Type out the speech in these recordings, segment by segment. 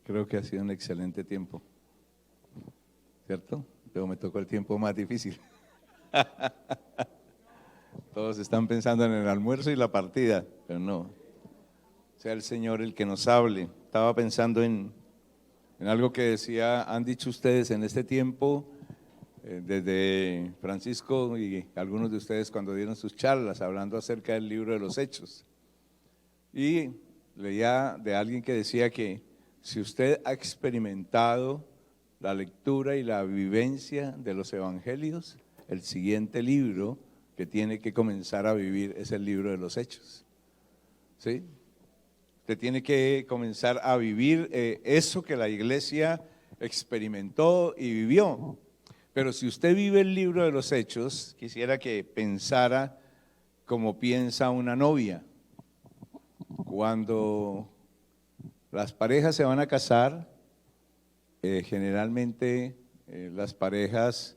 Creo que ha sido un excelente tiempo, ¿cierto? Pero me tocó el tiempo más difícil. Todos están pensando en el almuerzo y la partida, pero no. Sea el Señor el que nos hable. Estaba pensando en algo que han dicho ustedes en este tiempo, desde Francisco y algunos de ustedes cuando dieron sus charlas, hablando acerca del libro de los Hechos. Y leía de alguien que decía que si usted ha experimentado la lectura y la vivencia de los evangelios, el siguiente libro que tiene que comenzar a vivir es el libro de los Hechos. ¿Sí? Usted tiene que comenzar a vivir eso que la iglesia experimentó y vivió. Pero si usted vive el libro de los Hechos, quisiera que pensara como piensa una novia. Cuando las parejas se van a casar, generalmente las parejas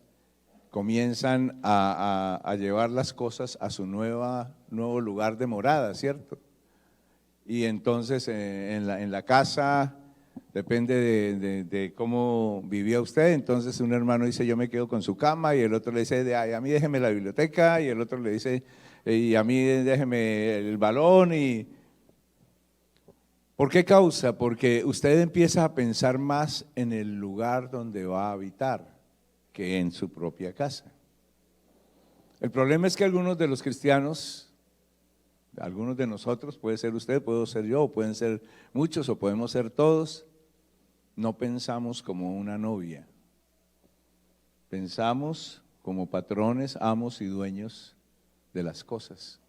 comienzan a llevar las cosas a su nuevo lugar de morada, ¿cierto? Y entonces en la casa, depende de cómo vivía usted, entonces un hermano dice yo me quedo con su cama y el otro le dice ay, a mí déjeme la biblioteca y el otro le dice y a mí déjeme el balón. Y ¿por qué causa? Porque usted empieza a pensar más en el lugar donde va a habitar que en su propia casa. El problema es que algunos de los cristianos, algunos de nosotros, puede ser usted, puedo ser yo, o pueden ser muchos, o podemos ser todos, no pensamos como una novia. Pensamos como patrones, amos y dueños de las cosas.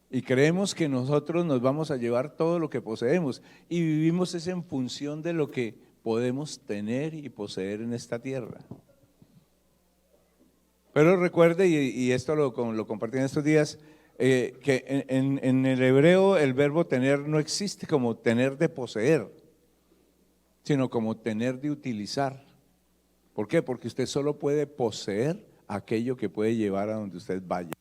Y creemos que nosotros nos vamos a llevar todo lo que poseemos y vivimos es en función de lo que podemos tener y poseer en esta tierra. Pero recuerde, y esto lo compartí en estos días, que en el hebreo el verbo tener no existe como tener de poseer, sino como tener de utilizar. ¿Por qué? Porque usted solo puede poseer aquello que puede llevar a donde usted vaya.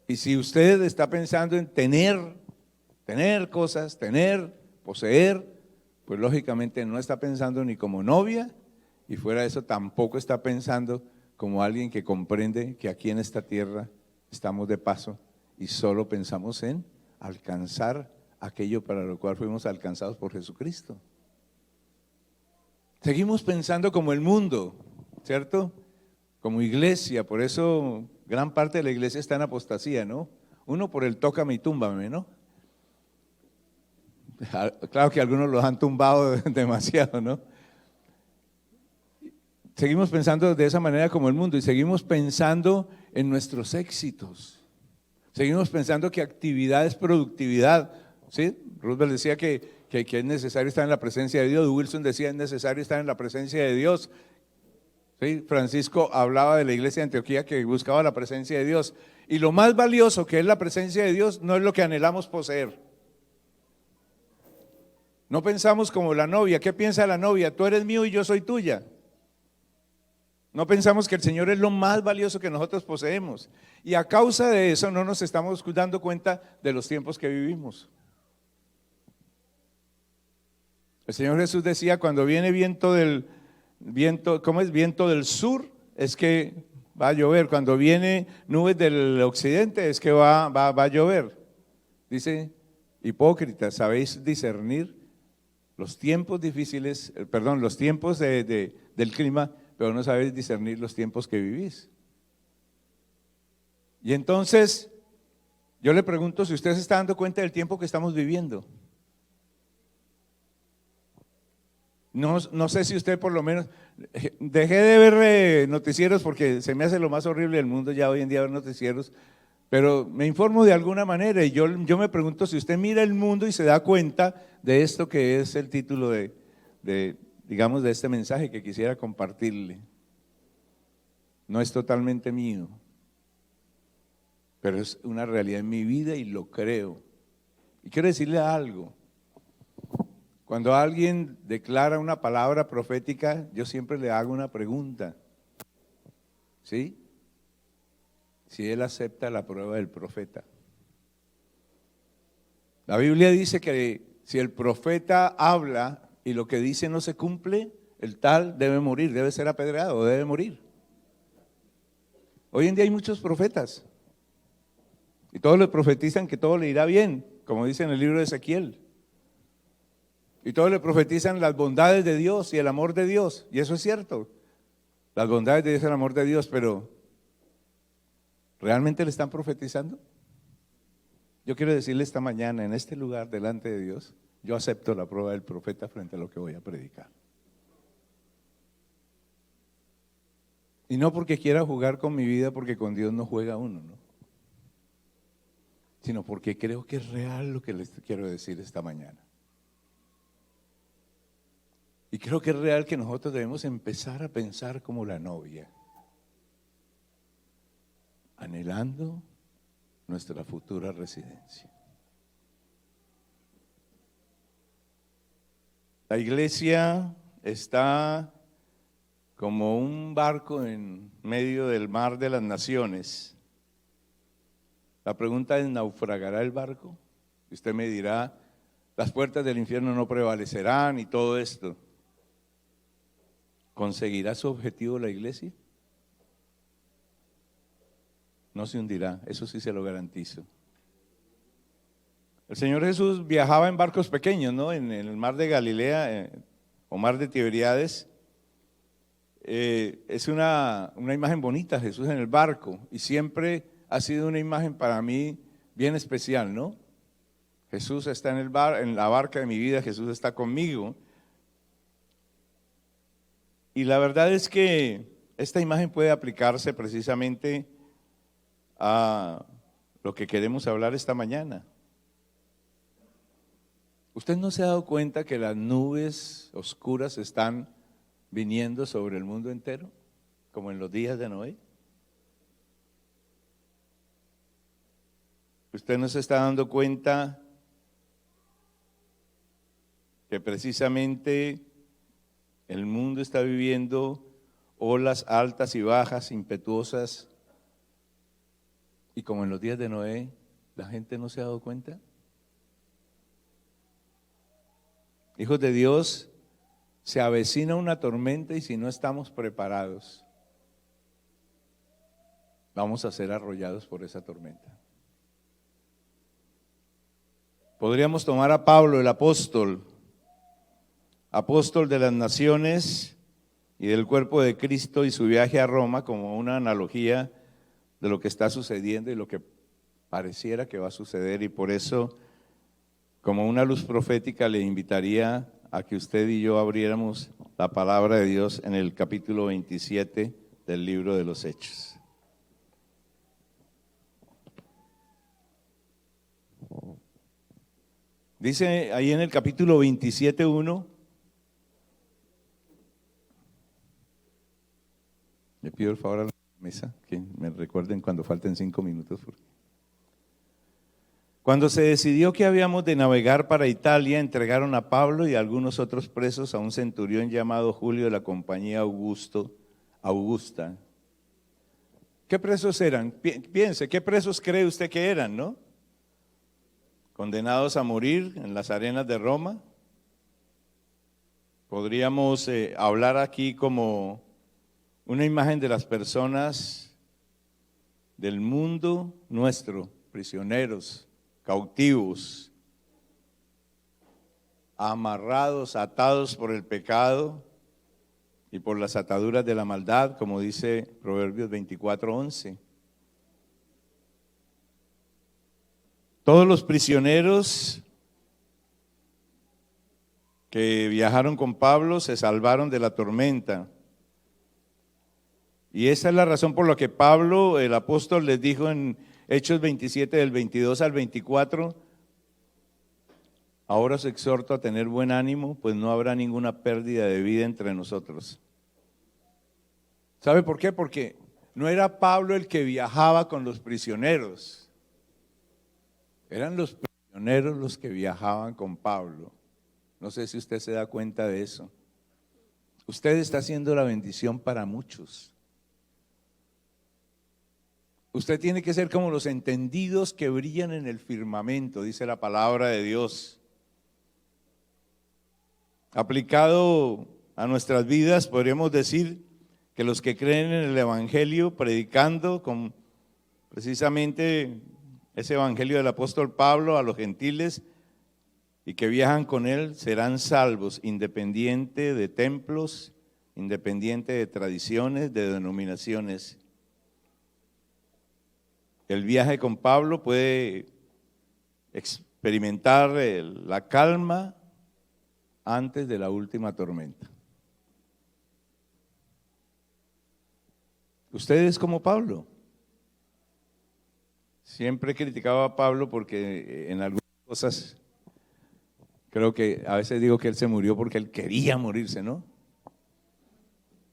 Y si usted está pensando en tener cosas, poseer, pues lógicamente no está pensando ni como novia y fuera de eso tampoco está pensando como alguien que comprende que aquí en esta tierra estamos de paso y solo pensamos en alcanzar aquello para lo cual fuimos alcanzados por Jesucristo. Seguimos pensando como el mundo, ¿cierto? Como iglesia, por eso gran parte de la iglesia está en apostasía, ¿no? Uno por el tócame y túmbame, ¿no? Claro que algunos los han tumbado demasiado, ¿no? Seguimos pensando de esa manera como el mundo y seguimos pensando en nuestros éxitos. Seguimos pensando que actividad es productividad, ¿sí? Roosevelt decía que es necesario estar en la presencia de Dios, Wilson decía es necesario estar en la presencia de Dios. ¿Sí? Francisco hablaba de la iglesia de Antioquía que buscaba la presencia de Dios. Y lo más valioso que es la presencia de Dios no es lo que anhelamos poseer. No pensamos como la novia. ¿Qué piensa la novia? Tú eres mío y yo soy tuya. No pensamos que el Señor es lo más valioso que nosotros poseemos. Y a causa de eso no nos estamos dando cuenta de los tiempos que vivimos. El Señor Jesús decía, cuando viene viento, ¿cómo es? Viento del sur, es que va a llover. Cuando viene nubes del occidente, es que va a llover. Dice, hipócritas, ¿sabéis discernir los tiempos difíciles, los tiempos del clima, pero no sabéis discernir los tiempos que vivís? Y entonces, yo le pregunto si usted se está dando cuenta del tiempo que estamos viviendo. No sé si usted por lo menos, dejé de ver noticieros porque se me hace lo más horrible del mundo ya hoy en día ver noticieros, pero me informo de alguna manera y yo me pregunto si usted mira el mundo y se da cuenta de esto que es el título digamos, de este mensaje que quisiera compartirle. No es totalmente mío, pero es una realidad en mi vida y lo creo. Y quiero decirle algo. Cuando alguien declara una palabra profética, yo siempre le hago una pregunta, ¿sí? Si él acepta la prueba del profeta. La Biblia dice que Si el profeta habla y lo que dice no se cumple, el tal debe morir, debe ser apedreado, debe morir. Hoy en día hay muchos profetas y todos le profetizan que todo le irá bien, como dice en el libro de Ezequiel. Y todos le profetizan las bondades de Dios y el amor de Dios, y eso es cierto. Las bondades de Dios y el amor de Dios, pero ¿realmente le están profetizando? Yo quiero decirle esta mañana, en este lugar, delante de Dios, yo acepto la prueba del profeta frente a lo que voy a predicar. Y no porque quiera jugar con mi vida, porque con Dios no juega uno, ¿no? Sino porque creo que es real lo que les quiero decir esta mañana. Y creo que es real que nosotros debemos empezar a pensar como la novia, anhelando nuestra futura residencia. La iglesia está como un barco en medio del mar de las naciones. La pregunta es, ¿naufragará el barco? Y usted me dirá, las puertas del infierno no prevalecerán y todo esto. ¿Conseguirá su objetivo la iglesia? No se hundirá, eso sí se lo garantizo. El Señor Jesús viajaba en barcos pequeños, ¿no? En el mar de Galilea o mar de Tiberíades. Es una imagen bonita, Jesús en el barco, y siempre ha sido una imagen para mí bien especial, ¿no? Jesús está en la barca de mi vida, Jesús está conmigo. Y la verdad es que esta imagen puede aplicarse precisamente a lo que queremos hablar esta mañana. ¿Usted no se ha dado cuenta que las nubes oscuras están viniendo sobre el mundo entero, como en los días de Noé? ¿Usted no se está dando cuenta que precisamente el mundo está viviendo olas altas y bajas, impetuosas, y como en los días de Noé, la gente no se ha dado cuenta? Hijos de Dios, se avecina una tormenta y si no estamos preparados, vamos a ser arrollados por esa tormenta. Podríamos tomar a Pablo, el apóstol de las naciones y del cuerpo de Cristo, y su viaje a Roma como una analogía de lo que está sucediendo y lo que pareciera que va a suceder, y por eso, como una luz profética, le invitaría a que usted y yo abriéramos la palabra de Dios en el capítulo 27 del libro de los Hechos. Dice ahí en el capítulo 27:1, le pido el favor a la mesa que me recuerden cuando falten 5 minutos. Cuando se decidió que habíamos de navegar para Italia, entregaron a Pablo y a algunos otros presos a un centurión llamado Julio de la compañía Augusta. ¿Qué presos eran? Piense, ¿qué presos cree usted que eran, no? Condenados a morir en las arenas de Roma. Podríamos hablar aquí como una imagen de las personas del mundo nuestro, prisioneros, cautivos, amarrados, atados por el pecado y por las ataduras de la maldad, como dice Proverbios 24:11. Todos los prisioneros que viajaron con Pablo se salvaron de la tormenta. Y esa es la razón por la que Pablo, el apóstol, les dijo en Hechos 27, del 22 al 24, ahora os exhorto a tener buen ánimo, pues no habrá ninguna pérdida de vida entre nosotros. ¿Sabe por qué? Porque no era Pablo el que viajaba con los prisioneros, eran los prisioneros los que viajaban con Pablo. No sé si usted se da cuenta de eso. Usted está haciendo la bendición para muchos. Usted tiene que ser como los entendidos que brillan en el firmamento, dice la palabra de Dios. Aplicado a nuestras vidas, podríamos decir que los que creen en el Evangelio, predicando con precisamente ese Evangelio del apóstol Pablo a los gentiles y que viajan con él, serán salvos, independiente de templos, independiente de tradiciones, de denominaciones. El viaje con Pablo puede experimentar la calma antes de la última tormenta. Usted es como Pablo. Siempre criticaba a Pablo porque en algunas cosas, creo que a veces digo que él se murió porque él quería morirse, ¿no?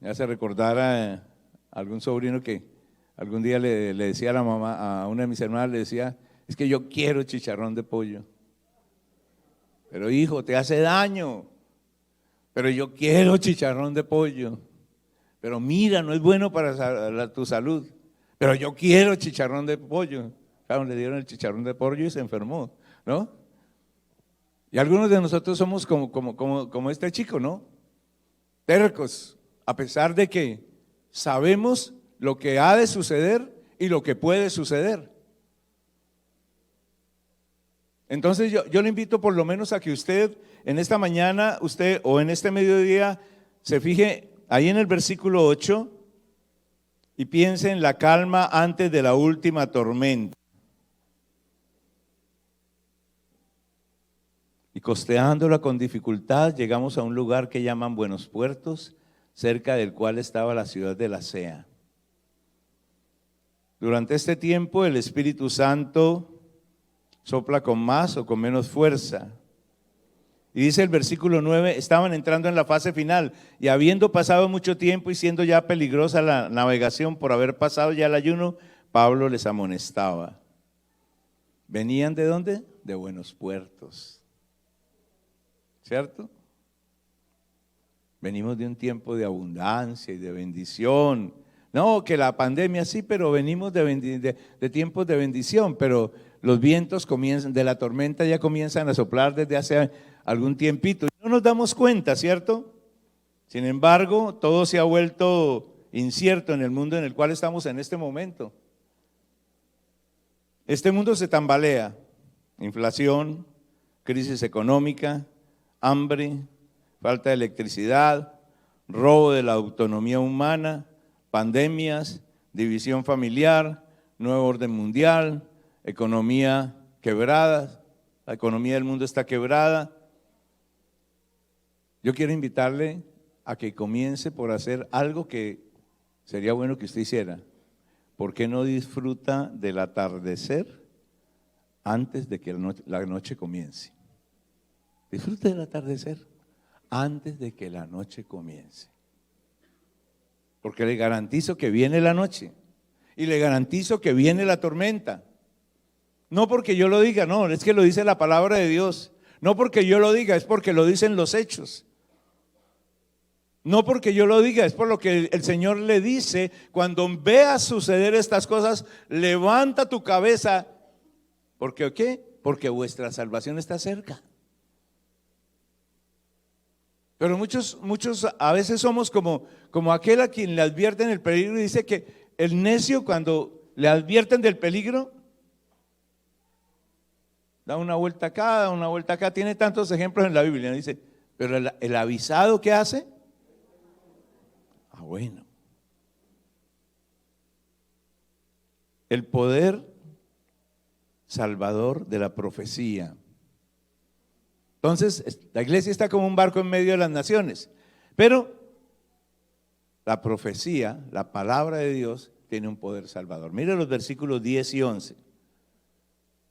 Me hace recordar a algún sobrino que algún día le decía a la mamá, a una de mis hermanas, le decía, es que yo quiero chicharrón de pollo. Pero hijo, te hace daño. Pero yo quiero chicharrón de pollo. Pero mira, no es bueno para tu salud. Pero yo quiero chicharrón de pollo. Claro, le dieron el chicharrón de pollo y se enfermó, ¿no? Y algunos de nosotros somos como este chico, ¿no? Tercos, a pesar de que sabemos lo que ha de suceder y lo que puede suceder. Entonces yo le invito por lo menos a que usted en esta mañana, usted o en este mediodía, se fije ahí en el versículo 8 y piense en la calma antes de la última tormenta. Y costeándola con dificultad, llegamos a un lugar que llaman Buenos Puertos, cerca del cual estaba la ciudad de Lasea. Durante este tiempo el Espíritu Santo sopla con más o con menos fuerza. Y dice el versículo 9, estaban entrando en la fase final y habiendo pasado mucho tiempo y siendo ya peligrosa la navegación por haber pasado ya el ayuno, Pablo les amonestaba. ¿Venían de dónde? De Buenos Puertos. ¿Cierto? Venimos de un tiempo de abundancia y de bendición. No, que la pandemia sí, pero venimos de tiempos de bendición, pero los vientos comienzan, de la tormenta ya comienzan a soplar desde hace algún tiempito. No nos damos cuenta, ¿cierto? Sin embargo, todo se ha vuelto incierto en el mundo en el cual estamos en este momento. Este mundo se tambalea, inflación, crisis económica, hambre, falta de electricidad, robo de la autonomía humana, pandemias, división familiar, nuevo orden mundial, economía quebrada, la economía del mundo está quebrada. Yo quiero invitarle a que comience por hacer algo que sería bueno que usted hiciera. ¿Por qué no disfruta del atardecer antes de que la noche comience? Disfrute del atardecer antes de que la noche comience. Porque le garantizo que viene la noche y le garantizo que viene la tormenta. No porque yo lo diga, no, es que lo dice la palabra de Dios. No porque yo lo diga, es porque lo dicen los hechos. No porque yo lo diga, es por lo que el Señor le dice, cuando veas suceder estas cosas, levanta tu cabeza. ¿Por qué? Porque vuestra salvación está cerca. Pero muchos a veces somos como aquel a quien le advierten el peligro y dice que el necio cuando le advierten del peligro, da una vuelta acá, da una vuelta acá, tiene tantos ejemplos en la Biblia, dice, pero el avisado, ¿qué hace? Bueno. El poder salvador de la profecía. Entonces, la iglesia está como un barco en medio de las naciones, pero la profecía, la palabra de Dios, tiene un poder salvador. Mire los versículos 10 y 11.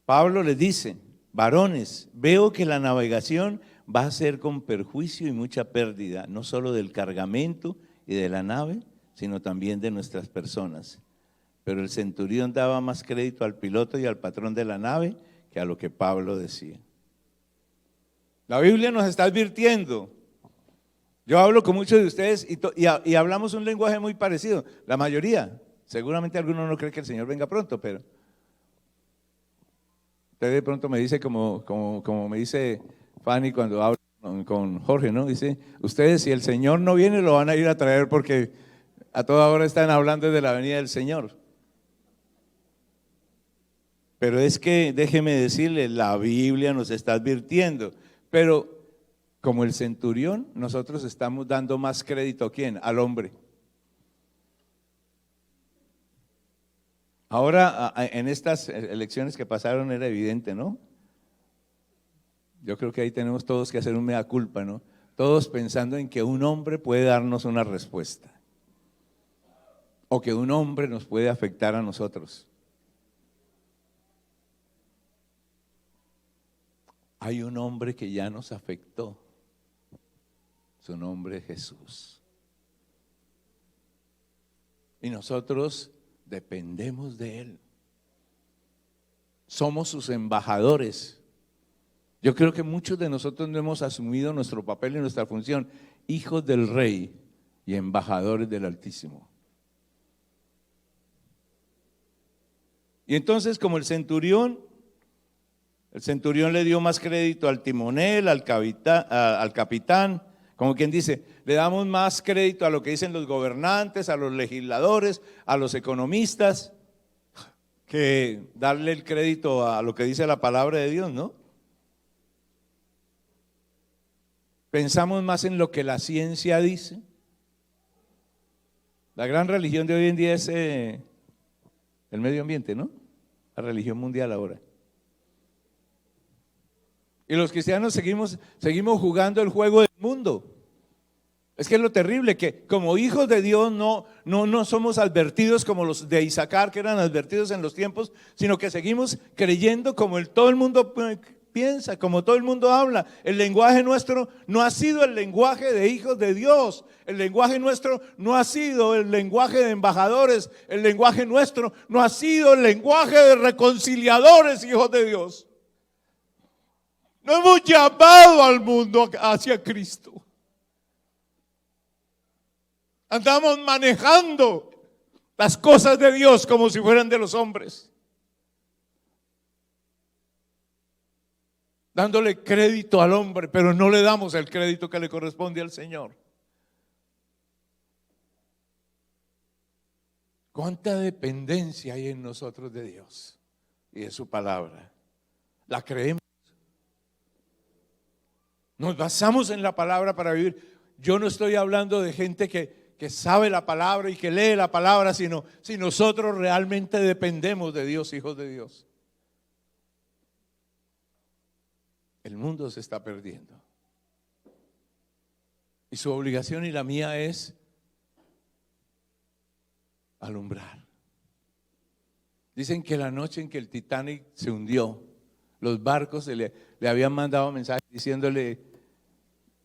Pablo les dice, varones, veo que la navegación va a ser con perjuicio y mucha pérdida, no solo del cargamento y de la nave, sino también de nuestras personas. Pero el centurión daba más crédito al piloto y al patrón de la nave que a lo que Pablo decía. La Biblia nos está advirtiendo. Yo hablo con muchos de ustedes y hablamos un lenguaje muy parecido, la mayoría. Seguramente algunos no creen que el Señor venga pronto, pero usted de pronto me dice como me dice Fanny cuando hablo con Jorge, ¿no? Dice, ustedes si el Señor no viene lo van a ir a traer porque a toda hora están hablando de la venida del Señor. Pero es que, déjeme decirle, la Biblia nos está advirtiendo, pero como el centurión, nosotros estamos dando más crédito ¿a quién? Al hombre. Ahora, en estas elecciones que pasaron era evidente, ¿no? Yo creo que ahí tenemos todos que hacer un mea culpa, ¿no? Todos pensando en que un hombre puede darnos una respuesta o que un hombre nos puede afectar a nosotros. Hay un hombre que ya nos afectó, su nombre es Jesús. Y nosotros dependemos de Él. Somos sus embajadores. Yo creo que muchos de nosotros no hemos asumido nuestro papel y nuestra función, hijos del Rey y embajadores del Altísimo. Y entonces, como el centurión le dio más crédito al timonel, al capitán, como quien dice, le damos más crédito a lo que dicen los gobernantes, a los legisladores, a los economistas, que darle el crédito a lo que dice la palabra de Dios, ¿no? Pensamos más en lo que la ciencia dice. La gran religión de hoy en día es el medio ambiente, ¿no? La religión mundial ahora. Y los cristianos seguimos jugando el juego del mundo. Es que es lo terrible, que como hijos de Dios no somos advertidos como los de Isaacar, que eran advertidos en los tiempos, sino que seguimos creyendo como todo el mundo piensa, como todo el mundo habla. El lenguaje nuestro no ha sido el lenguaje de hijos de Dios. El lenguaje nuestro no ha sido el lenguaje de embajadores. El lenguaje nuestro no ha sido el lenguaje de reconciliadores, hijos de Dios. No hemos llamado al mundo hacia Cristo. Andamos manejando las cosas de Dios como si fueran de los hombres, dándole crédito al hombre, pero no le damos el crédito que le corresponde al Señor. ¿Cuánta dependencia hay en nosotros de Dios y de su palabra? ¿La creemos? Nos basamos en la palabra para vivir. Yo no estoy hablando de gente que sabe la palabra y que lee la palabra, sino si nosotros realmente dependemos de Dios, hijos de Dios. El mundo se está perdiendo. Y su obligación y la mía es alumbrar. Dicen que la noche en que el Titanic se hundió, los barcos le habían mandado mensajes diciéndole,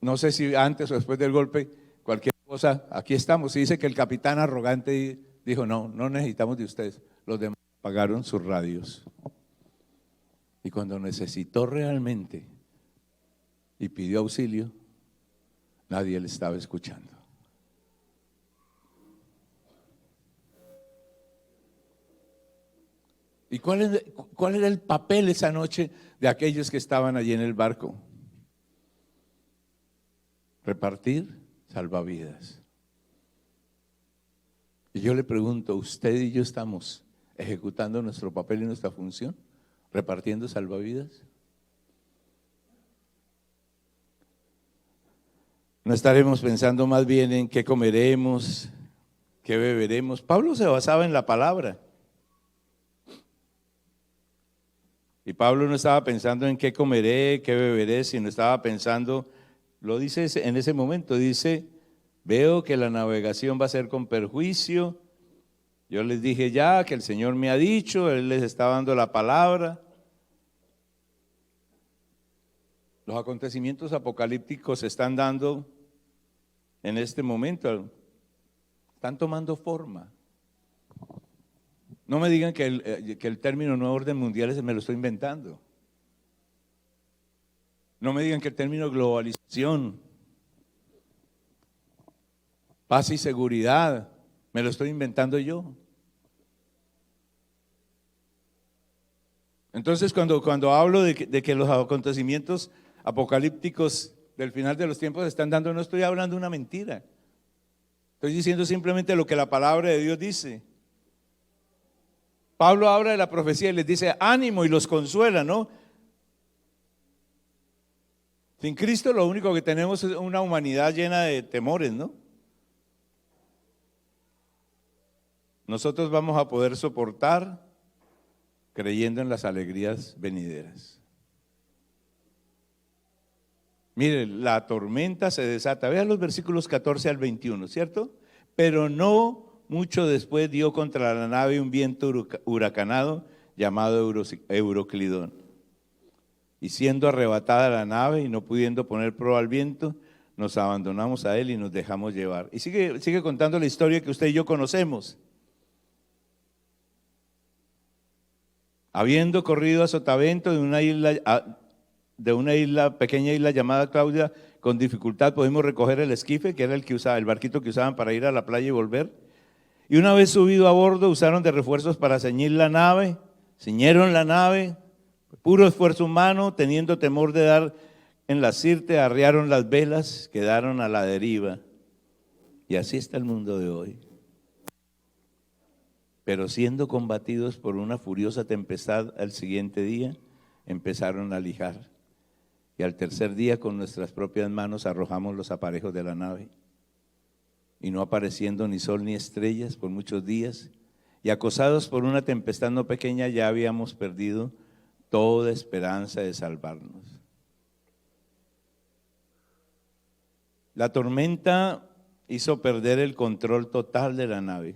no sé si antes o después del golpe, cualquier cosa, aquí estamos. Y dice que el capitán arrogante dijo, no necesitamos de ustedes. Los demás apagaron sus radios. Y cuando necesitó realmente y pidió auxilio, nadie le estaba escuchando. ¿Y cuál era el papel esa noche de aquellos que estaban allí en el barco? Repartir salvavidas. Y yo le pregunto, ¿usted y yo estamos ejecutando nuestro papel y nuestra función? ¿Repartiendo salvavidas? No estaremos pensando más bien en qué comeremos, qué beberemos. Pablo se basaba en la palabra. Y Pablo no estaba pensando en qué comeré, qué beberé, sino estaba pensando, lo dice en ese momento, dice, veo que la navegación va a ser con perjuicio. Yo les dije ya que el Señor me ha dicho, Él les está dando la palabra. Los acontecimientos apocalípticos se están dando en este momento, están tomando forma. No me digan que el término nuevo orden mundial me lo estoy inventando. No me digan que el término globalización, paz y seguridad, me lo estoy inventando yo. Entonces cuando hablo de que los acontecimientos apocalípticos del final de los tiempos están dando, no estoy hablando una mentira. Estoy diciendo simplemente lo que la palabra de Dios dice. Pablo habla de la profecía y les dice ánimo y los consuela, ¿no? Sin Cristo lo único que tenemos es una humanidad llena de temores, ¿no? Nosotros vamos a poder soportar creyendo en las alegrías venideras. Mire, la tormenta se desata. Vean los versículos 14 al 21, ¿cierto? Pero no mucho después dio contra la nave un viento huracanado llamado Euroclidón. Y siendo arrebatada la nave y no pudiendo poner proa al viento, nos abandonamos a él y nos dejamos llevar. Y sigue contando la historia que usted y yo conocemos. Habiendo corrido a sotavento de una isla, pequeña isla llamada Claudia, con dificultad pudimos recoger el esquife, que era el barquito que usaban para ir a la playa y volver. Y una vez subido a bordo, usaron de refuerzos para ciñeron la nave, puro esfuerzo humano, teniendo temor de dar en la sirte, arriaron las velas, quedaron a la deriva. Y así está el mundo de hoy. Pero siendo combatidos por una furiosa tempestad al siguiente día, empezaron a lijar. Y al tercer día con nuestras propias manos arrojamos los aparejos de la nave. Y no apareciendo ni sol ni estrellas por muchos días, y acosados por una tempestad no pequeña, ya habíamos perdido toda esperanza de salvarnos. La tormenta hizo perder el control total de la nave.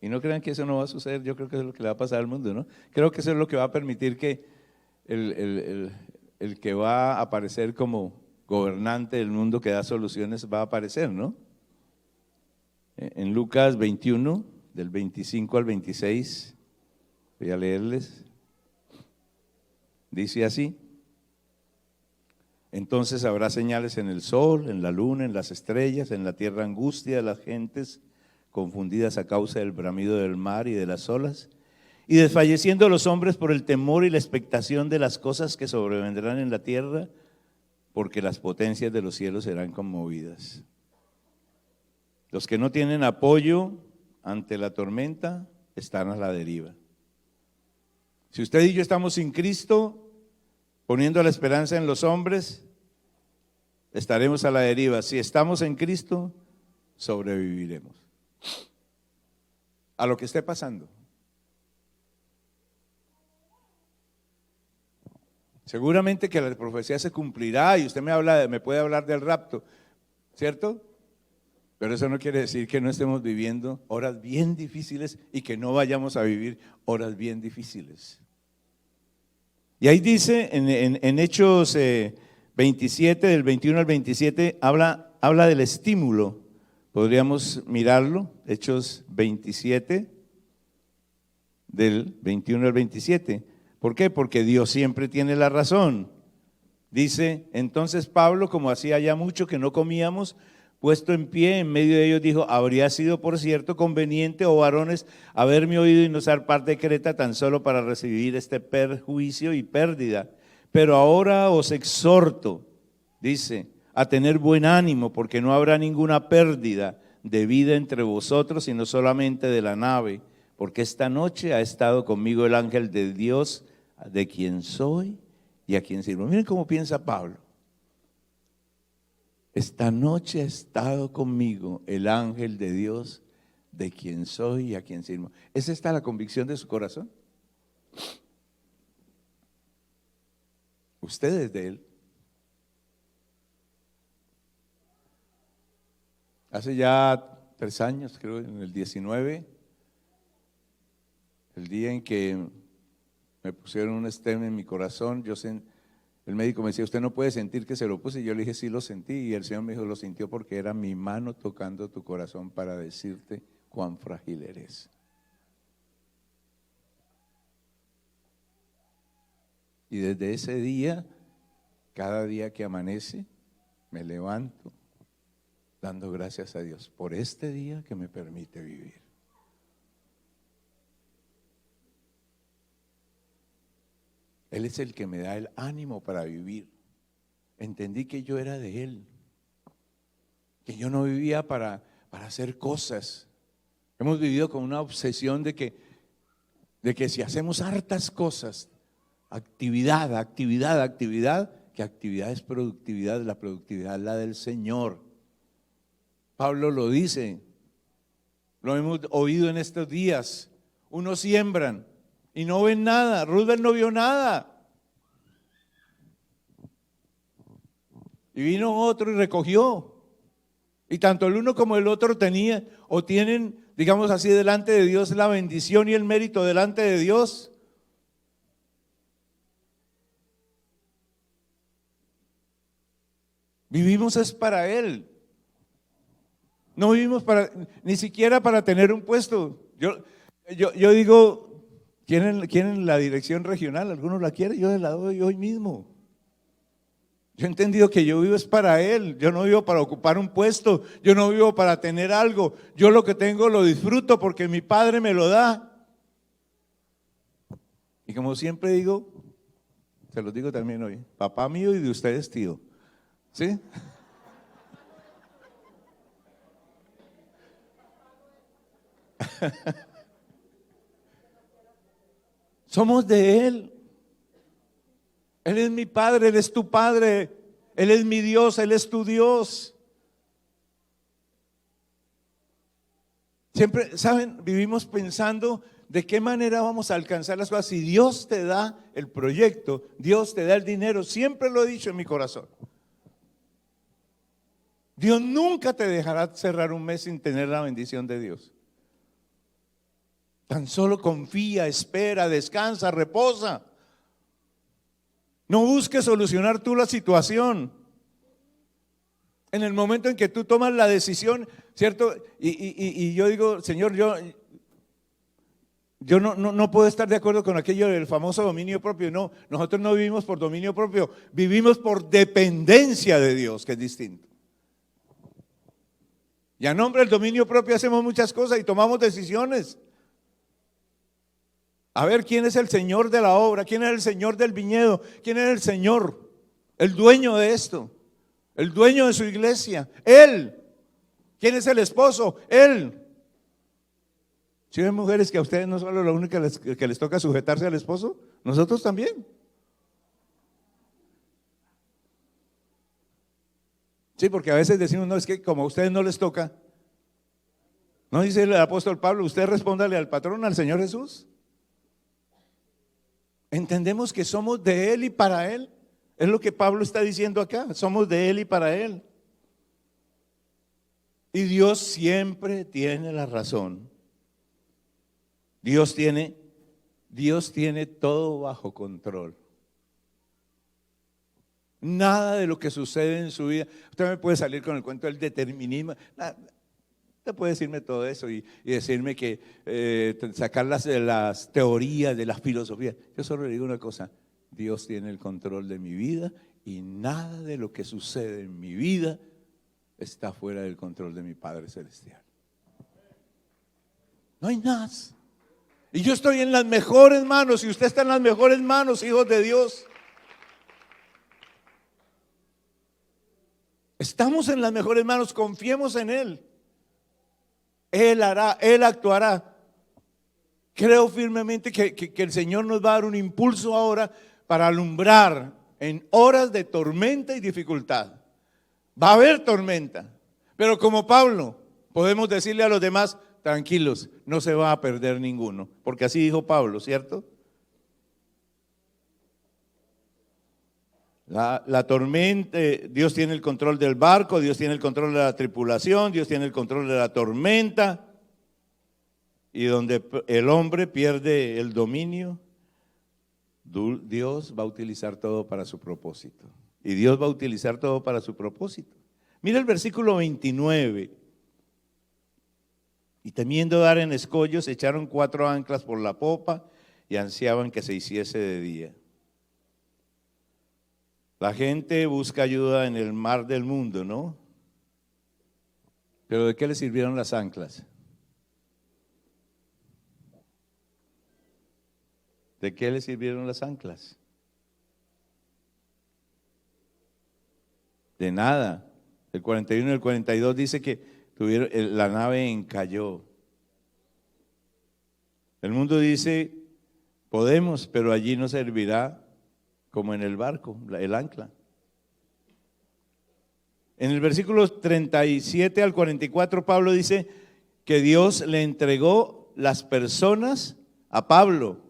Y no crean que eso no va a suceder, yo creo que eso es lo que le va a pasar al mundo, ¿no? Creo que eso es lo que va a permitir que el que va a aparecer como gobernante del mundo que da soluciones va a aparecer, ¿no? En Lucas 21, del 25 al 26, voy a leerles. Dice así: entonces habrá señales en el sol, en la luna, en las estrellas, en la tierra angustia de las gentes, confundidas a causa del bramido del mar y de las olas, y desfalleciendo los hombres por el temor y la expectación de las cosas que sobrevendrán en la tierra, porque las potencias de los cielos serán conmovidas. Los que no tienen apoyo ante la tormenta están a la deriva. Si usted y yo estamos sin Cristo, poniendo la esperanza en los hombres, estaremos a la deriva. Si estamos en Cristo, sobreviviremos a lo que esté pasando. Seguramente que la profecía se cumplirá y usted me puede hablar del rapto, ¿cierto? Pero eso no quiere decir que no estemos viviendo horas bien difíciles y que no vayamos a vivir horas bien difíciles. Y ahí dice en Hechos 27, del 21 al 27, habla del estímulo. Podríamos mirarlo, Hechos 27, del 21 al 27. ¿Por qué? Porque Dios siempre tiene la razón. Dice, entonces Pablo, como hacía ya mucho que no comíamos, puesto en pie en medio de ellos, dijo: habría sido por cierto conveniente, oh varones, haberme oído y no ser parte de Creta tan solo para recibir este perjuicio y pérdida. Pero ahora os exhorto, dice, a tener buen ánimo, porque no habrá ninguna pérdida de vida entre vosotros, sino solamente de la nave, porque esta noche ha estado conmigo el ángel de Dios, de quien soy y a quien sirvo. Miren cómo piensa Pablo. Esta noche ha estado conmigo el ángel de Dios, de quien soy y a quien sirvo. ¿Es esta la convicción de su corazón? Usted es de él. Hace ya 3 años, creo, en el 19, el día en que me pusieron un stem en mi corazón, el médico me decía: usted no puede sentir que se lo puse. Y yo le dije: sí lo sentí. Y el Señor me dijo: lo sintió porque era mi mano tocando tu corazón para decirte cuán frágil eres. Y desde ese día, cada día que amanece, me levanto dando gracias a Dios por este día que me permite vivir. Él es el que me da el ánimo para vivir. entendí que yo era de Él, que yo no vivía para hacer cosas. Hemos vivido con una obsesión de que si hacemos hartas cosas, actividad, actividad, actividad, que actividad es productividad, la productividad es la del Señor. Pablo lo dice, lo hemos oído en estos días. Unos siembran y no ven nada. Roosevelt no vio nada. Y vino otro y recogió. Y tanto el uno como el otro tenían o tienen, digamos así, delante de Dios la bendición y el mérito delante de Dios. Vivimos es para Él. No vivimos ni siquiera para tener un puesto. Yo digo, ¿quieren la dirección regional? ¿Alguno la quiere? Yo la doy hoy mismo. Yo he entendido que yo vivo es para Él. Yo no vivo para ocupar un puesto. Yo no vivo para tener algo. Yo lo que tengo lo disfruto porque mi Padre me lo da. Y como siempre digo, se los digo también hoy, papá mío y de ustedes tío. ¿Sí? Somos de Él. Él es mi Padre, Él es tu Padre, Él es mi Dios, Él es tu Dios. Siempre, ¿saben? Vivimos pensando de qué manera vamos a alcanzar las cosas. Si Dios te da el proyecto, Dios te da el dinero, siempre lo he dicho en mi corazón. Dios nunca te dejará cerrar un mes sin tener la bendición de Dios. Tan solo confía, espera, descansa, reposa. No busques solucionar tú la situación. En el momento en que tú tomas la decisión, ¿cierto? Y yo digo, Señor, yo no puedo estar de acuerdo con aquello del famoso dominio propio. No, nosotros no vivimos por dominio propio, vivimos por dependencia de Dios, que es distinto. Y a nombre del dominio propio hacemos muchas cosas y tomamos decisiones. A ver, ¿quién es el Señor de la obra? ¿Quién es el Señor del viñedo? ¿Quién es el Señor? El dueño de esto, el dueño de su iglesia, Él. ¿Quién es el esposo? Él. Si ven mujeres que a ustedes no solo lo único que les toca sujetarse al esposo, nosotros también. Sí, porque a veces decimos, no, es que como a ustedes no les toca, ¿no dice el apóstol Pablo? Usted respóndale al patrón, al Señor Jesús. Entendemos que somos de Él y para Él. Es lo que Pablo está diciendo acá. Somos de Él y para Él. Y Dios siempre tiene la razón. Dios tiene todo bajo control. Nada de lo que sucede en su vida. Usted me puede salir con el cuento del determinismo. Usted puede decirme todo eso y decirme que sacar las teorías de las filosofías. Yo solo le digo una cosa: Dios tiene el control de mi vida y nada de lo que sucede en mi vida está fuera del control de mi Padre Celestial. No hay nada. Y yo estoy en las mejores manos y usted está en las mejores manos, hijos de Dios. Estamos en las mejores manos, confiemos en Él. Él hará, Él actuará. Creo firmemente que el Señor nos va a dar un impulso ahora para alumbrar en horas de tormenta y dificultad. Va a haber tormenta, pero como Pablo, podemos decirle a los demás, tranquilos, no se va a perder ninguno, porque así dijo Pablo, ¿cierto? La tormenta, Dios tiene el control del barco, Dios tiene el control de la tripulación, Dios tiene el control de la tormenta. Y donde el hombre pierde el dominio, Dios va a utilizar todo para su propósito. Y Dios va a utilizar todo para su propósito. Mira el versículo 29. Y temiendo dar en escollos, echaron 4 anclas por la popa y ansiaban que se hiciese de día. La gente busca ayuda en el mar del mundo, ¿no? Pero ¿de qué le sirvieron las anclas? ¿De qué le sirvieron las anclas? De nada. El 41 y el 42 dice que la nave encalló. El mundo dice, podemos, pero allí no servirá como en el barco, el ancla. En el versículo 37 al 44, Pablo dice que Dios le entregó las personas a Pablo.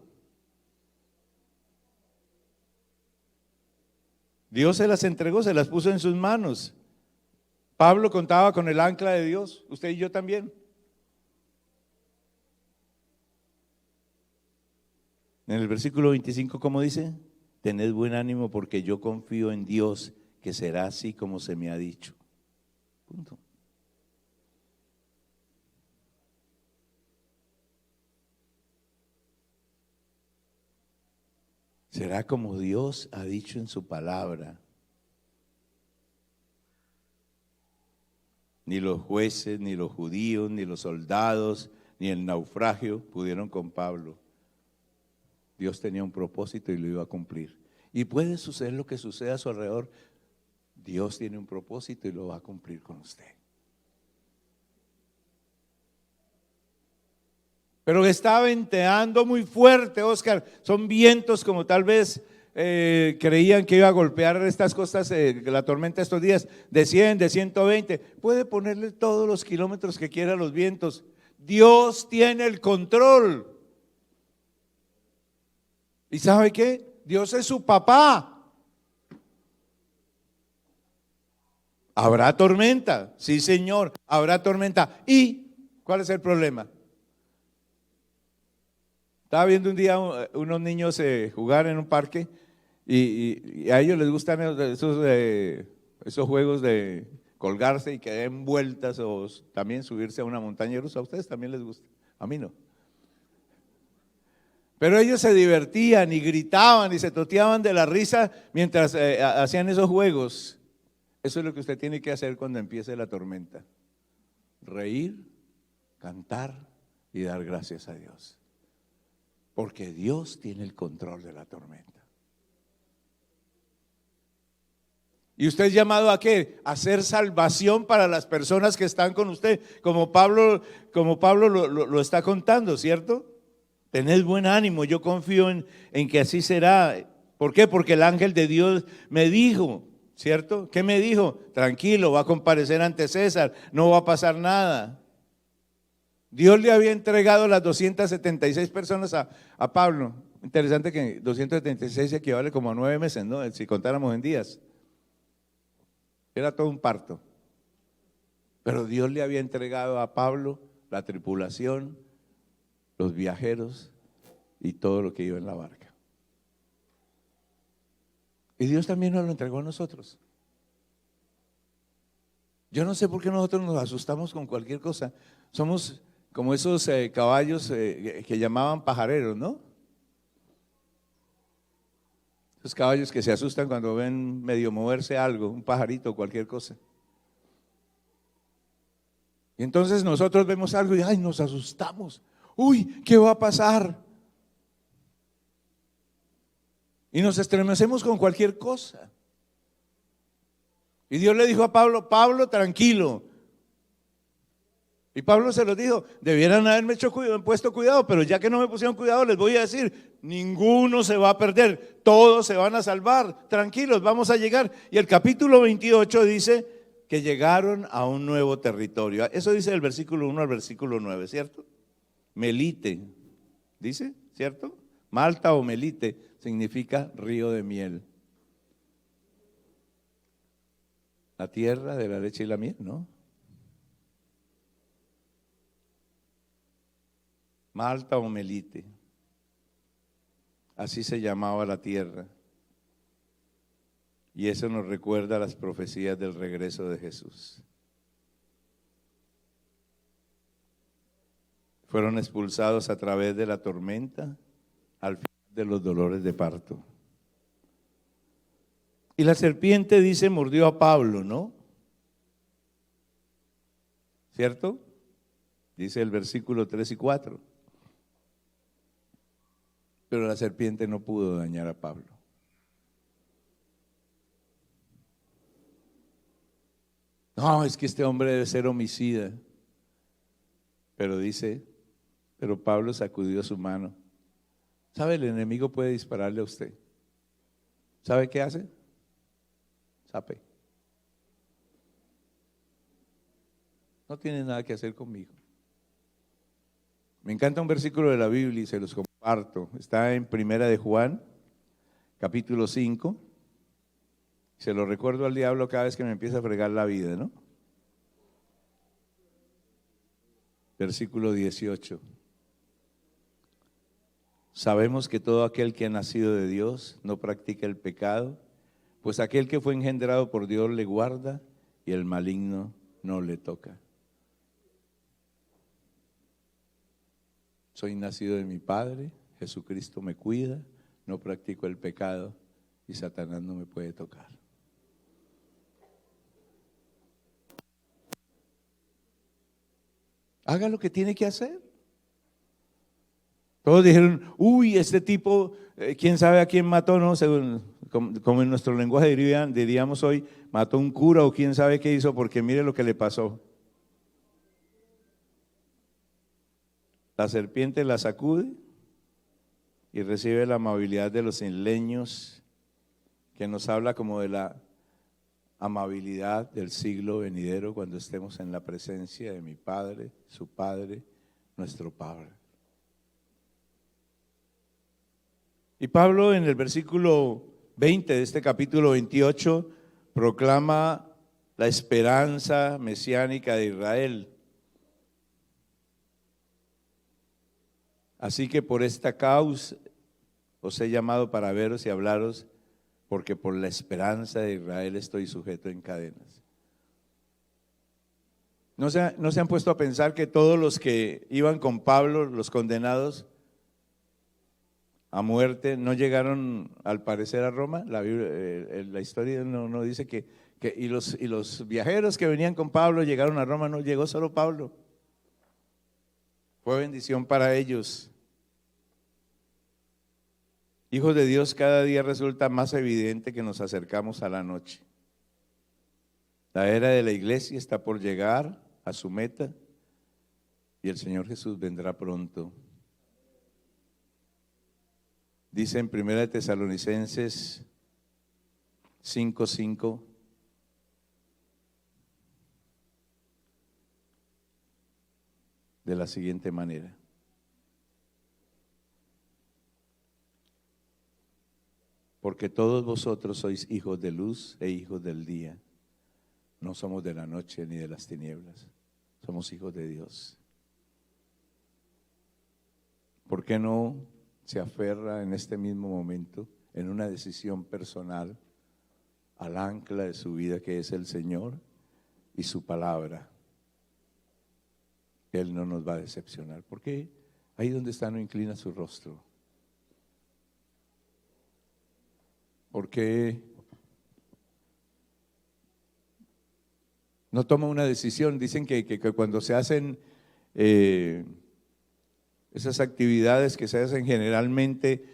Dios se las entregó, se las puso en sus manos. Pablo contaba con el ancla de Dios, usted y yo también. En el versículo 25, ¿cómo dice? Tened buen ánimo porque yo confío en Dios, que será así como se me ha dicho. Punto. Será como Dios ha dicho en su palabra. Ni los jueces, ni los judíos, ni los soldados, ni el naufragio pudieron con Pablo. Dios tenía un propósito y lo iba a cumplir. Y puede suceder lo que suceda a su alrededor. Dios tiene un propósito y lo va a cumplir con usted. Pero está venteando muy fuerte, Oscar. Son vientos como tal vez creían que iba a golpear estas costas, la tormenta estos días, de 100, de 120. Puede ponerle todos los kilómetros que quiera a los vientos. Dios tiene el control. ¿Y sabe qué? Dios es su papá. Habrá tormenta, sí señor, habrá tormenta. ¿Y cuál es el problema? Estaba viendo un día unos niños jugar en un parque y a ellos les gustan esos juegos de colgarse y que den vueltas o también subirse a una montaña rusa. ¿A ustedes también les gusta? A mí no. Pero ellos se divertían y gritaban y se toteaban de la risa mientras hacían esos juegos. Eso es lo que usted tiene que hacer cuando empiece la tormenta. Reír, cantar y dar gracias a Dios. Porque Dios tiene el control de la tormenta. ¿Y usted es llamado a qué? A hacer salvación para las personas que están con usted, como Pablo lo está contando, ¿cierto? Tened buen ánimo, yo confío en que así será. ¿Por qué? Porque el ángel de Dios me dijo, ¿cierto? ¿Qué me dijo? Tranquilo, va a comparecer ante César, no va a pasar nada. Dios le había entregado las 276 personas a Pablo. Interesante que 276 equivale como a 9 meses, ¿no? Si contáramos en días. Era todo un parto. Pero Dios le había entregado a Pablo la tripulación, los viajeros y todo lo que iba en la barca. Y Dios también nos lo entregó a nosotros. Yo no sé por qué nosotros nos asustamos con cualquier cosa. Somos como esos caballos que llamaban pajareros, ¿no? Esos caballos que se asustan cuando ven medio moverse algo, un pajarito o cualquier cosa. Y entonces nosotros vemos algo y ¡ay! Nos asustamos. Uy, ¿qué va a pasar? Y nos estremecemos con cualquier cosa. Y Dios le dijo a Pablo, Pablo, tranquilo. Y Pablo se lo dijo, debieran haberme puesto cuidado, pero ya que no me pusieron cuidado, les voy a decir, ninguno se va a perder, todos se van a salvar, tranquilos, vamos a llegar. Y el capítulo 28 dice que llegaron a un nuevo territorio. Eso dice del versículo 1 al versículo 9, ¿cierto? Melite, dice, ¿cierto? Malta o Melite significa río de miel. La tierra de la leche y la miel, ¿no? Malta o Melite, así se llamaba la tierra. Y eso nos recuerda las profecías del regreso de Jesús. Fueron expulsados a través de la tormenta al final de los dolores de parto. Y la serpiente, dice, mordió a Pablo, ¿no? ¿Cierto? Dice el versículo 3 y 4. Pero la serpiente no pudo dañar a Pablo. No, es que este hombre debe ser homicida. Pero dice, pero Pablo sacudió su mano. ¿Sabe? El enemigo puede dispararle a usted. ¿Sabe qué hace? Sape. No tiene nada que hacer conmigo. Me encanta un versículo de la Biblia y se los comparto. Está en Primera de Juan, capítulo 5. Se lo recuerdo al diablo cada vez que me empieza a fregar la vida, ¿no? Versículo 18. Sabemos que todo aquel que ha nacido de Dios no practica el pecado, pues aquel que fue engendrado por Dios le guarda y el maligno no le toca. Soy nacido de mi Padre, Jesucristo me cuida, no practico el pecado y Satanás no me puede tocar. Haga lo que tiene que hacer. Todos dijeron, uy, este tipo, quién sabe a quién mató, ¿no? Según, como en nuestro lenguaje diríamos hoy, mató un cura o quién sabe qué hizo, porque mire lo que le pasó. La serpiente la sacude y recibe la amabilidad de los isleños, que nos habla como de la amabilidad del siglo venidero cuando estemos en la presencia de mi Padre, su Padre, nuestro Padre. Y Pablo en el versículo 20 de este capítulo 28 proclama la esperanza mesiánica de Israel. Así que por esta causa os he llamado para veros y hablaros, porque por la esperanza de Israel estoy sujeto en cadenas. ¿No se han puesto a pensar que todos los que iban con Pablo, los condenados a muerte, no llegaron al parecer a Roma? La historia no dice que y los viajeros que venían con Pablo llegaron a Roma, no llegó solo Pablo. Fue bendición para ellos. Hijos de Dios, cada día resulta más evidente que nos acercamos a la noche. La era de la iglesia está por llegar a su meta y el Señor Jesús vendrá pronto. Dice en 1 Tesalonicenses 5:5, de la siguiente manera: porque todos vosotros sois hijos de luz e hijos del día. No somos de la noche ni de las tinieblas, somos hijos de Dios. ¿Por qué no se aferra en este mismo momento, en una decisión personal, al ancla de su vida, que es el Señor y su palabra? Él no nos va a decepcionar. ¿Por qué? Ahí donde está no inclina su rostro. ¿Por qué no toma una decisión? Dicen que cuando se hacen esas actividades que se hacen generalmente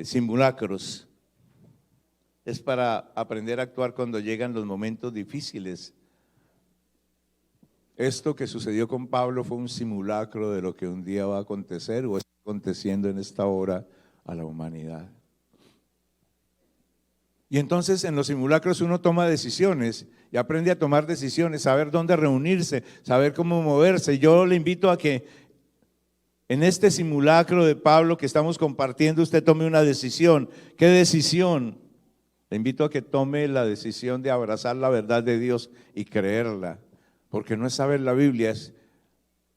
simulacros, es para aprender a actuar cuando llegan los momentos difíciles. Esto que sucedió con Pablo fue un simulacro de lo que un día va a acontecer o está aconteciendo en esta hora a la humanidad. Y entonces en los simulacros uno toma decisiones y aprende a tomar decisiones, saber dónde reunirse, saber cómo moverse. Yo le invito a que en este simulacro de Pablo que estamos compartiendo, usted tome una decisión. ¿Qué decisión? Le invito a que tome la decisión de abrazar la verdad de Dios y creerla, porque no es saber la Biblia, es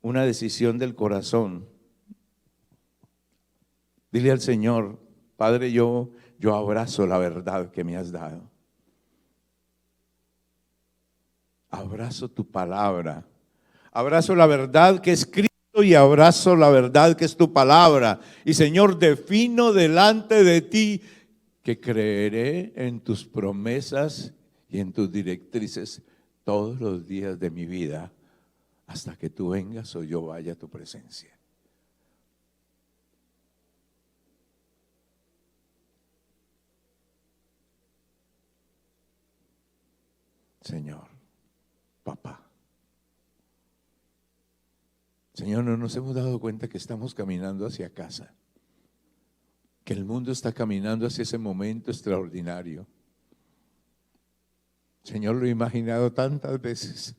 una decisión del corazón. Dile al Señor: Padre, yo abrazo la verdad que me has dado. Abrazo tu palabra. Abrazo la verdad que es Cristo y abrazo la verdad que es tu palabra. Y Señor, defino delante de ti que creeré en tus promesas y en tus directrices todos los días de mi vida, hasta que tú vengas o yo vaya a tu presencia. Señor, papá. Señor, no nos hemos dado cuenta que estamos caminando hacia casa, que el mundo está caminando hacia ese momento extraordinario. Señor, lo he imaginado tantas veces.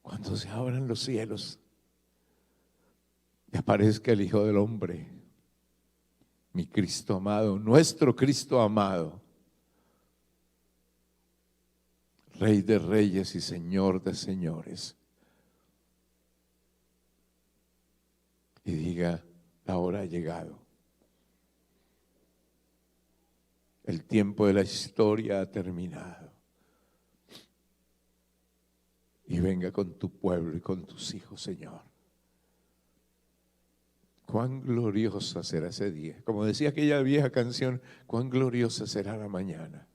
Cuando se abran los cielos y aparezca el Hijo del Hombre, mi Cristo amado, nuestro Cristo amado, Rey de reyes y Señor de señores, y diga: la hora ha llegado, el tiempo de la historia ha terminado, y venga con tu pueblo y con tus hijos, Señor. Cuán gloriosa será ese día. Como decía aquella vieja canción, cuán gloriosa será la mañana.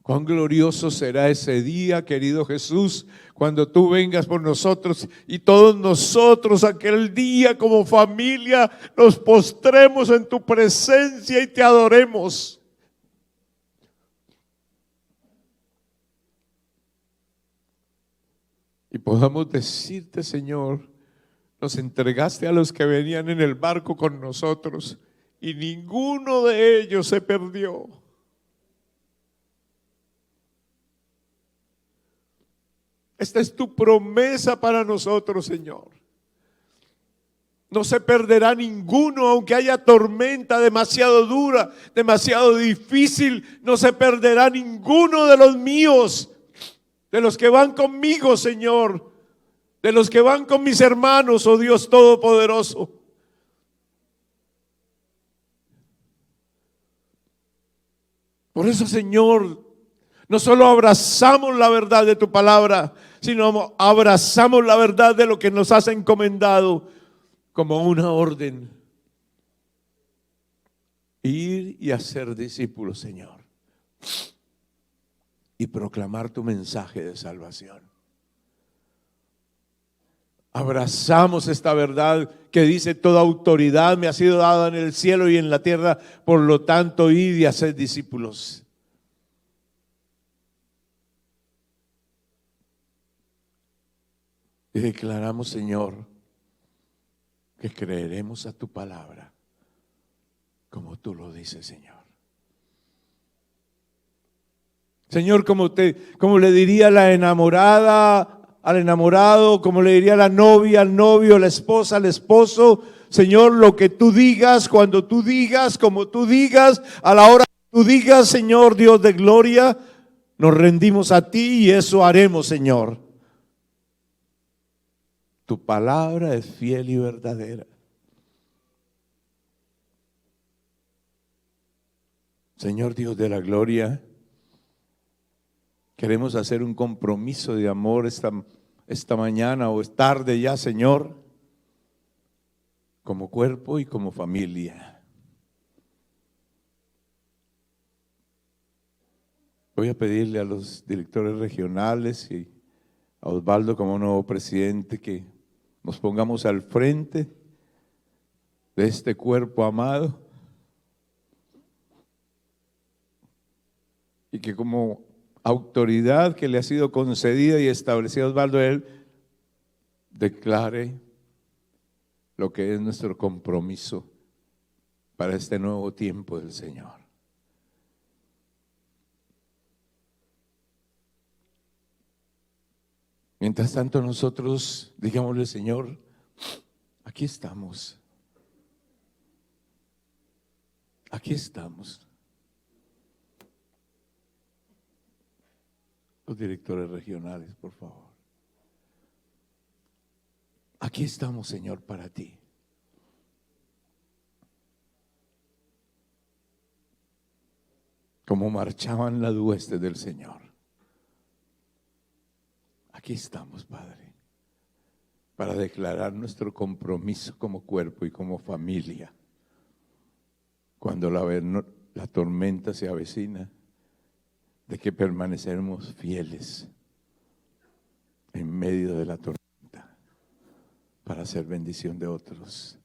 Cuán glorioso será ese día, querido Jesús, cuando tú vengas por nosotros y todos nosotros aquel día como familia nos postremos en tu presencia y te adoremos. Y podamos decirte: Señor, nos entregaste a los que venían en el barco con nosotros y ninguno de ellos se perdió. Esta es tu promesa para nosotros, Señor. No se perderá ninguno, aunque haya tormenta demasiado dura, demasiado difícil. No se perderá ninguno de los míos, de los que van conmigo, Señor, de los que van con mis hermanos, oh Dios Todopoderoso. Por eso, Señor, no solo abrazamos la verdad de tu palabra, sino abrazamos la verdad de lo que nos has encomendado como una orden: ir y hacer discípulos, Señor, y proclamar tu mensaje de salvación. Abrazamos esta verdad que dice: toda autoridad me ha sido dada en el cielo y en la tierra, por lo tanto, id y haced discípulos. Y declaramos, Señor, que creeremos a tu palabra como tú lo dices, Señor. Señor, como le diría la enamorada al enamorado, como le diría la novia al novio, la esposa al esposo: Señor, lo que tú digas, cuando tú digas, como tú digas, a la hora que tú digas, Señor Dios de gloria, nos rendimos a ti y eso haremos, Señor. Tu palabra es fiel y verdadera. Señor Dios de la gloria, queremos hacer un compromiso de amor esta mañana o es tarde ya, Señor, como cuerpo y como familia. Voy a pedirle a los directores regionales y a Osvaldo como nuevo presidente que nos pongamos al frente de este cuerpo amado y que como autoridad que le ha sido concedida y establecida a Osvaldo, él declare lo que es nuestro compromiso para este nuevo tiempo del Señor. Mientras tanto, nosotros digámosle: Señor, aquí estamos. Aquí estamos. Los directores regionales, por favor. Aquí estamos, Señor, para ti. Como marchaban las huestes del Señor. Aquí estamos, Padre, para declarar nuestro compromiso como cuerpo y como familia. Cuando la tormenta se avecina, de que permaneceremos fieles en medio de la tormenta para hacer bendición de otros.